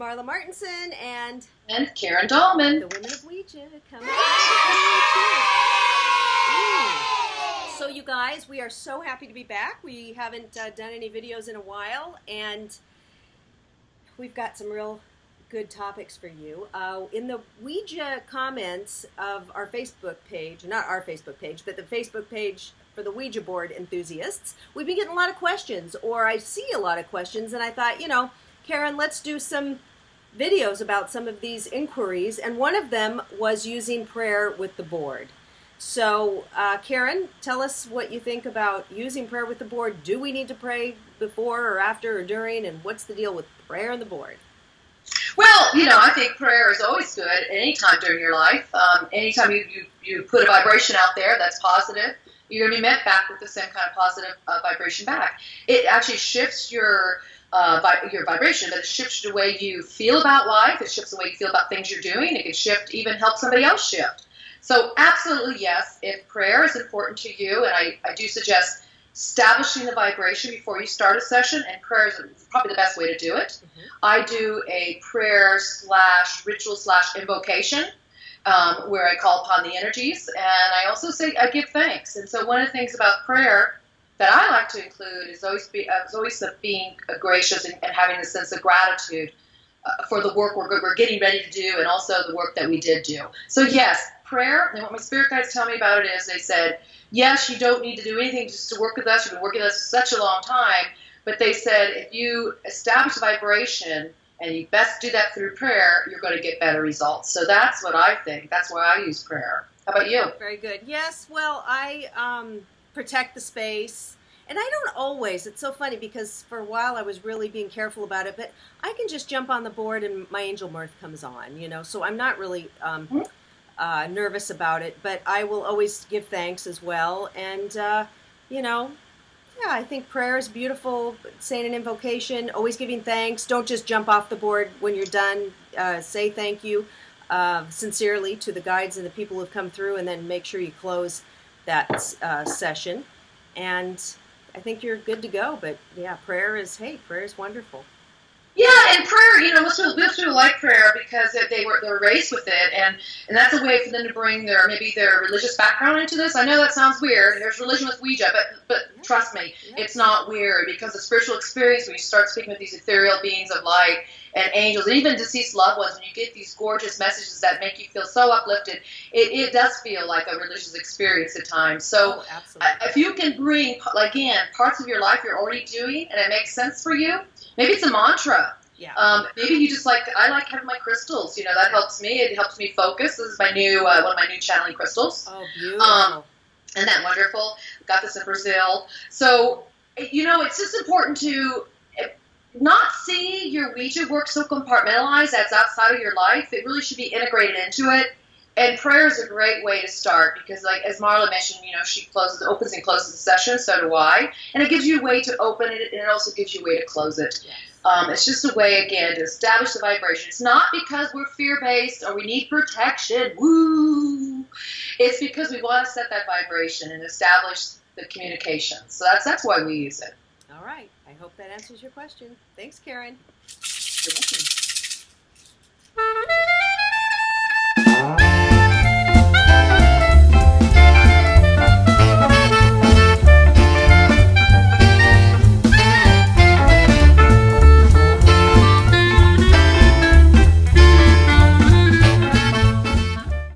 Marla Martinson and Karen Dahlman. The Women of Ouija coming. So you guys, we are so happy to be back. We haven't done any videos in a while, and we've got some real good topics for you. In the Ouija comments of our Facebook page, not our Facebook page, but the Facebook page for the Ouija board enthusiasts, we've been getting a lot of questions, or I see a lot of questions, and I thought, you know, Karen, let's do some videos about some of these inquiries, and one of them was using prayer with the board. So, Karen, tell us what you think about using prayer with the board. Do we need to pray before or after or during, and what's the deal with prayer and the board? Well, you know, I think prayer is always good any time during your life. Anytime you put a vibration out there that's positive, you're going to be met back with the same kind of positive vibration back. It actually shifts your vibration, but it shifts the way you feel about life. It shifts the way you feel about things you're doing. It can shift, even help somebody else shift. So absolutely, yes, if prayer is important to you, and I do suggest establishing the vibration before you start a session, and prayer is probably the best way to do it. Mm-hmm. I do a prayer / ritual / invocation where I call upon the energies, and I also say I give thanks. And so one of the things about prayer that I like to include is always being gracious and having a sense of gratitude for the work we're getting ready to do, and also the work that we did do. So yes, prayer, and what my spirit guides tell me about it is they said, yes, you don't need to do anything just to work with us. You've been working with us for such a long time. But they said if you establish a vibration, and you best do that through prayer, you're going to get better results. So that's what I think. That's why I use prayer. How about you? Very good. Yes, well, I protect the space. And I don't always. It's so funny because for a while I was really being careful about it. But I can just jump on the board and my angel mirth comes on, you know. So I'm not really nervous about it. But I will always give thanks as well. And, you know, yeah, I think prayer is beautiful. Saying an invocation, always giving thanks. Don't just jump off the board when you're done. Say thank you sincerely to the guides and the people who have come through, and then make sure you close that session. And I think you're good to go. But yeah, prayer is wonderful. Yeah, and prayer, you know, most people like prayer because they're raised with it, and that's a way for them to bring maybe their religious background into this. I know that sounds weird. There's religion with Ouija, but trust me, it's not weird, because the spiritual experience, when you start speaking with these ethereal beings of light and angels, and even deceased loved ones, when you get these gorgeous messages that make you feel so uplifted, it does feel like a religious experience at times. So if you can bring, again, parts of your life you're already doing, and it makes sense for you, maybe it's a mantra. Yeah. Maybe you just I like having my crystals. You know, that helps me. It helps me focus. This is my new one of my new channeling crystals. Oh, beautiful. Isn't that wonderful? Got this in Brazil. So, you know, it's just important to not see your Ouija work so compartmentalized that's outside of your life. It really should be integrated into it. And prayer is a great way to start because, like as Marla mentioned, you know, she opens and closes the session. So do I. And it gives you a way to open it, and it also gives you a way to close it. Yes. It's just a way, again, to establish the vibration. It's not because we're fear-based or we need protection. Woo! It's because we want to set that vibration and establish the communication. So that's why we use it. All right. I hope that answers your question. Thanks, Karen. You're welcome.